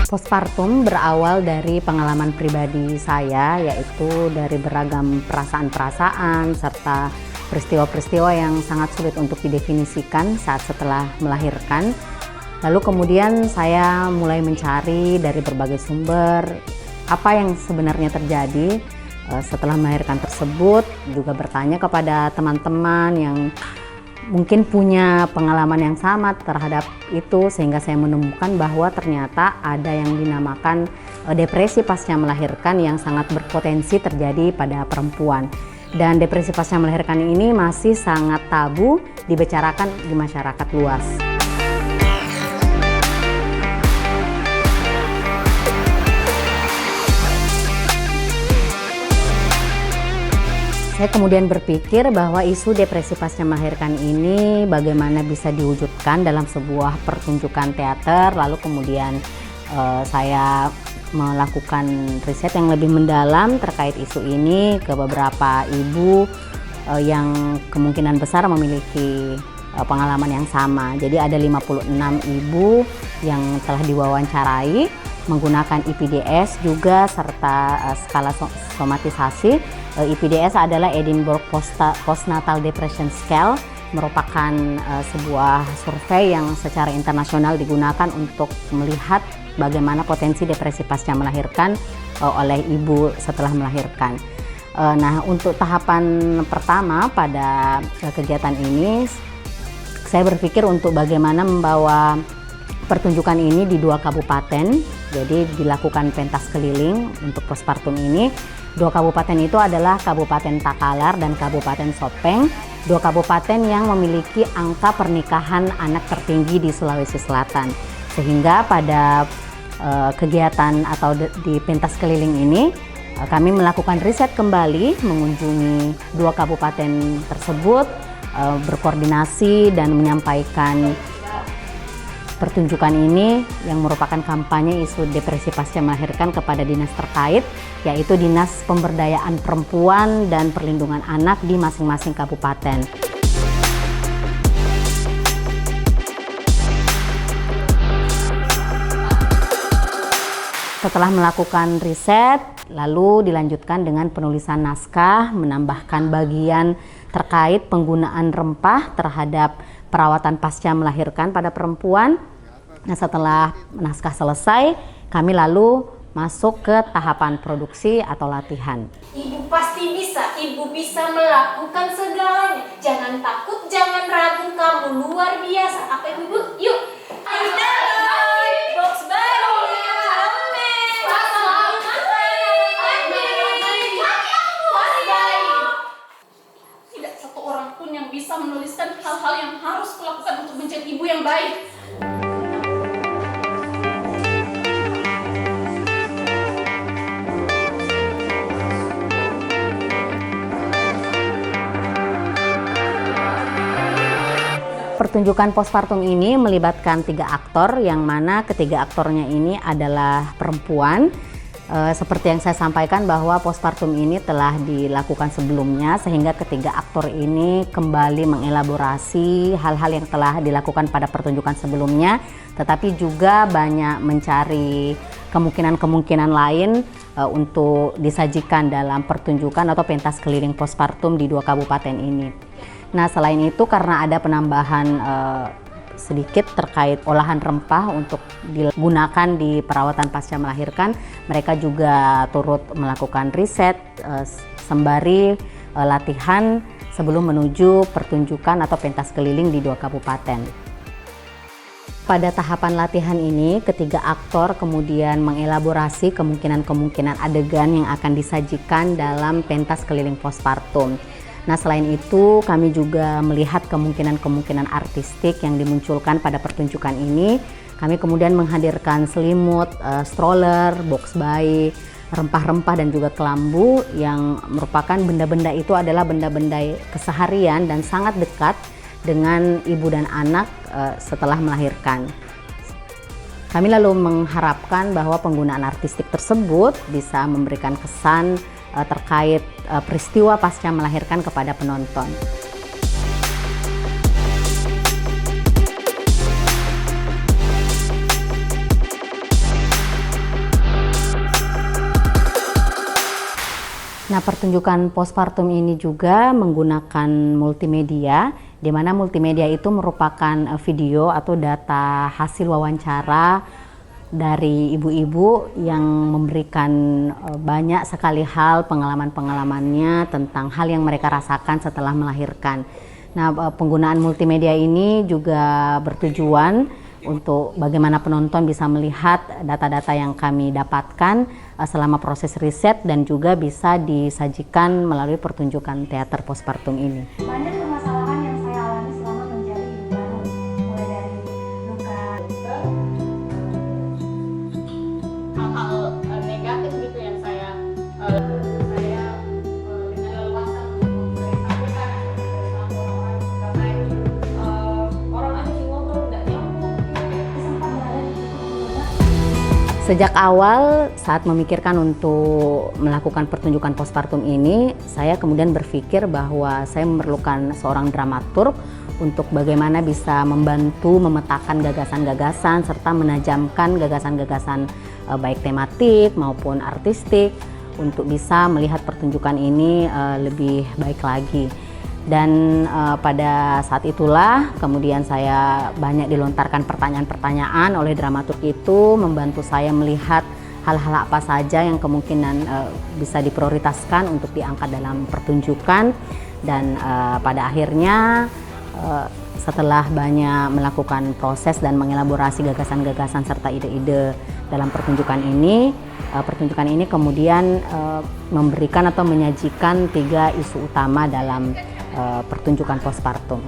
Postpartum berawal dari pengalaman pribadi saya, yaitu dari beragam perasaan-perasaan serta peristiwa-peristiwa yang sangat sulit untuk didefinisikan saat setelah melahirkan. Lalu kemudian saya mulai mencari dari berbagai sumber apa yang sebenarnya terjadi setelah melahirkan tersebut, juga bertanya kepada teman-teman yang mungkin punya pengalaman yang sama terhadap itu, sehingga saya menemukan bahwa ternyata ada yang dinamakan depresi pasca melahirkan yang sangat berpotensi terjadi pada perempuan. Dan depresi pasca melahirkan ini masih sangat tabu dibicarakan di masyarakat luas. Saya kemudian berpikir bahwa isu depresi pasca melahirkan ini bagaimana bisa diwujudkan dalam sebuah pertunjukan teater. Lalu kemudian saya melakukan riset yang lebih mendalam terkait isu ini ke beberapa ibu yang kemungkinan besar memiliki pengalaman yang sama. Jadi ada 56 ibu yang telah diwawancarai menggunakan IPDS juga serta skala somatisasi. IPDS adalah Edinburgh Postnatal Depression Scale, merupakan sebuah survei yang secara internasional digunakan untuk melihat bagaimana potensi depresi pasca melahirkan oleh ibu setelah melahirkan. Nah, untuk tahapan pertama pada kegiatan ini, saya berpikir untuk bagaimana membawa pertunjukan ini di 2 kabupaten. Jadi dilakukan pentas keliling untuk postpartum ini. 2 kabupaten itu adalah Kabupaten Takalar dan Kabupaten Sopeng, 2 kabupaten yang memiliki angka pernikahan anak tertinggi di Sulawesi Selatan. Sehingga pada kegiatan atau di pentas keliling ini kami melakukan riset kembali, mengunjungi 2 kabupaten tersebut, berkoordinasi dan menyampaikan pertunjukan ini yang merupakan kampanye isu depresi pasca melahirkan kepada dinas terkait, yaitu Dinas Pemberdayaan Perempuan dan Perlindungan Anak di masing-masing kabupaten. Setelah melakukan riset, lalu dilanjutkan dengan penulisan naskah, menambahkan bagian terkait penggunaan rempah terhadap perawatan pasca melahirkan pada perempuan. Nah, setelah naskah selesai, kami lalu masuk ke tahapan produksi atau latihan. Ibu pasti bisa, ibu bisa melakukan segalanya. Jangan takut, jangan ragu, kamu luar biasa. Apa ibu? Yuk! Box baru! Tidak satu orang pun yang bisa menuliskan hal-hal yang harus kulakukan untuk menjadi ibu yang baik. Pertunjukan postpartum ini melibatkan 3 aktor, yang mana ketiga aktornya ini adalah perempuan. Seperti yang saya sampaikan bahwa postpartum ini telah dilakukan sebelumnya, sehingga ketiga aktor ini kembali mengelaborasi hal-hal yang telah dilakukan pada pertunjukan sebelumnya, tetapi juga banyak mencari kemungkinan-kemungkinan lain untuk disajikan dalam pertunjukan atau pentas keliling postpartum di 2 kabupaten ini. Nah, selain itu karena ada penambahan sedikit terkait olahan rempah untuk digunakan di perawatan pasca melahirkan, mereka juga turut melakukan riset sembari latihan sebelum menuju pertunjukan atau pentas keliling di 2 kabupaten. Pada tahapan latihan ini, ketiga aktor kemudian mengelaborasi kemungkinan-kemungkinan adegan yang akan disajikan dalam pentas keliling postpartum. Nah, selain itu kami juga melihat kemungkinan-kemungkinan artistik yang dimunculkan pada pertunjukan ini. Kami kemudian menghadirkan selimut, stroller, box bayi, rempah-rempah dan juga kelambu, yang merupakan benda-benda itu adalah benda-benda keseharian dan sangat dekat dengan ibu dan anak setelah melahirkan. Kami lalu mengharapkan bahwa penggunaan artistik tersebut bisa memberikan kesan terkait peristiwa pasca melahirkan kepada penonton. Nah, pertunjukan postpartum ini juga menggunakan multimedia, di mana multimedia itu merupakan video atau data hasil wawancara dari ibu-ibu yang memberikan banyak sekali hal pengalaman-pengalamannya tentang hal yang mereka rasakan setelah melahirkan. Nah, penggunaan multimedia ini juga bertujuan untuk bagaimana penonton bisa melihat data-data yang kami dapatkan selama proses riset dan juga bisa disajikan melalui pertunjukan teater postpartum ini. Banyak permasalahan yang saya alami selama menjadi ibu baru, mulai dari luka, hal-hal negatif gitu yang saya dengan leluasa mengekspresikan sama orang karena ini orang asing ngobrol nggak nyambung. sempat berada di titik dimana Sejak awal saat memikirkan untuk melakukan pertunjukan postpartum ini, saya kemudian berpikir bahwa saya memerlukan seorang dramaturg untuk bagaimana bisa membantu memetakan gagasan-gagasan serta menajamkan gagasan-gagasan baik tematik maupun artistik untuk bisa melihat pertunjukan ini lebih baik lagi. Dan pada saat itulah kemudian saya banyak dilontarkan pertanyaan-pertanyaan oleh dramaturg itu, membantu saya melihat hal-hal apa saja yang kemungkinan bisa diprioritaskan untuk diangkat dalam pertunjukan. Dan pada akhirnya setelah banyak melakukan proses dan mengelaborasi gagasan-gagasan serta ide-ide dalam pertunjukan ini kemudian memberikan atau menyajikan 3 isu utama dalam pertunjukan postpartum.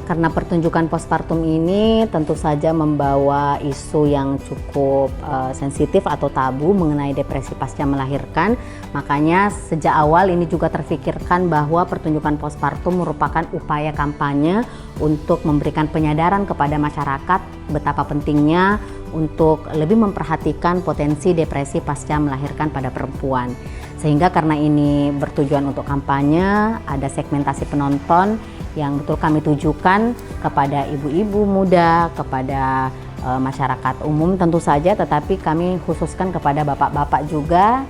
Karena pertunjukan postpartum ini tentu saja membawa isu yang cukup sensitif atau tabu mengenai depresi pasca melahirkan, makanya sejak awal ini juga terfikirkan bahwa pertunjukan postpartum merupakan upaya kampanye untuk memberikan penyadaran kepada masyarakat betapa pentingnya untuk lebih memperhatikan potensi depresi pasca melahirkan pada perempuan. Sehingga karena ini bertujuan untuk kampanye, ada segmentasi penonton yang betul kami tujukan kepada ibu-ibu muda, kepada masyarakat umum tentu saja, tetapi kami khususkan kepada bapak-bapak juga,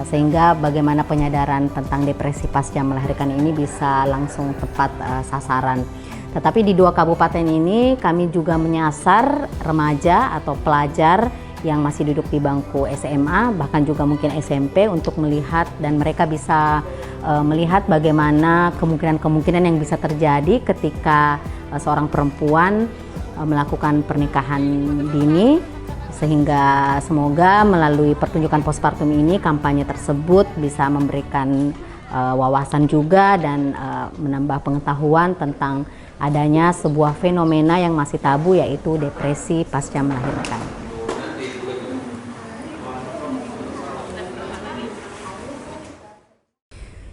sehingga bagaimana penyadaran tentang depresi pasca melahirkan ini bisa langsung tepat sasaran. Tetapi di 2 kabupaten ini kami juga menyasar remaja atau pelajar yang masih duduk di bangku SMA, bahkan juga mungkin SMP, untuk melihat dan mereka bisa melihat bagaimana kemungkinan-kemungkinan yang bisa terjadi ketika seorang perempuan melakukan pernikahan dini, sehingga semoga melalui pertunjukan postpartum ini kampanye tersebut bisa memberikan wawasan juga dan menambah pengetahuan tentang adanya sebuah fenomena yang masih tabu, yaitu depresi pasca melahirkan.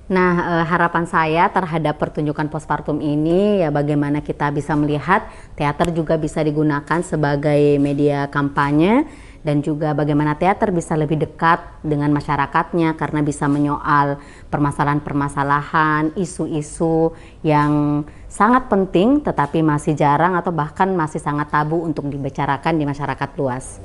Nah, harapan saya terhadap pertunjukan postpartum ini ya bagaimana kita bisa melihat teater juga bisa digunakan sebagai media kampanye, dan juga bagaimana teater bisa lebih dekat dengan masyarakatnya karena bisa menyoal permasalahan-permasalahan, isu-isu yang sangat penting tetapi masih jarang atau bahkan masih sangat tabu untuk dibicarakan di masyarakat luas.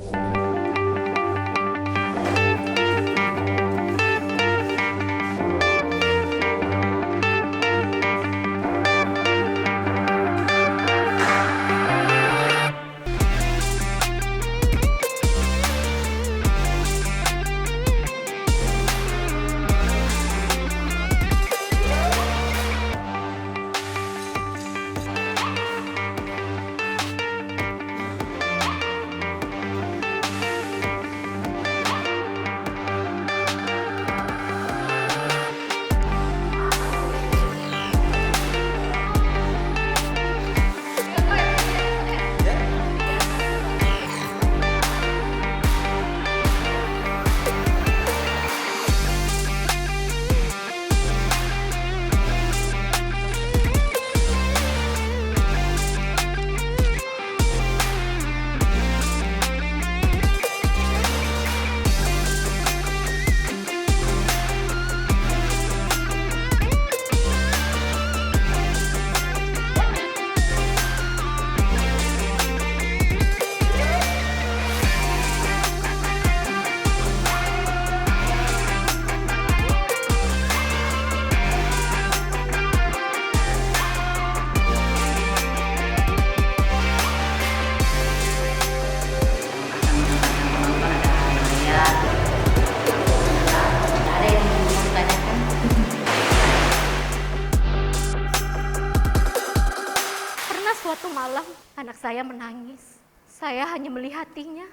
Anak saya menangis. Saya hanya melihatinya.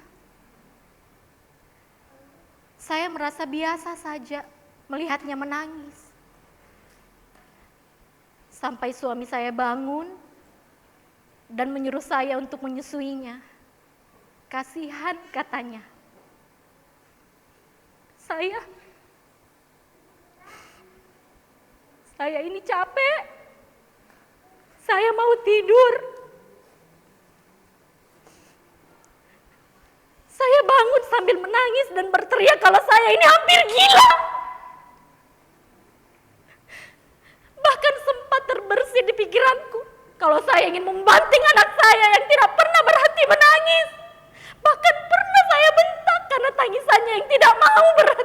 Saya merasa biasa saja melihatnya menangis. Sampai suami saya bangun dan menyuruh saya untuk menyusuinya. Kasihan katanya. Saya ini capek. Saya mau tidur. Saya bangun sambil menangis dan berteriak kalau saya ini hampir gila. Bahkan sempat terbersit di pikiranku kalau saya ingin membanting anak saya yang tidak pernah berhenti menangis. Bahkan pernah saya bentak karena tangisannya yang tidak mau berhenti.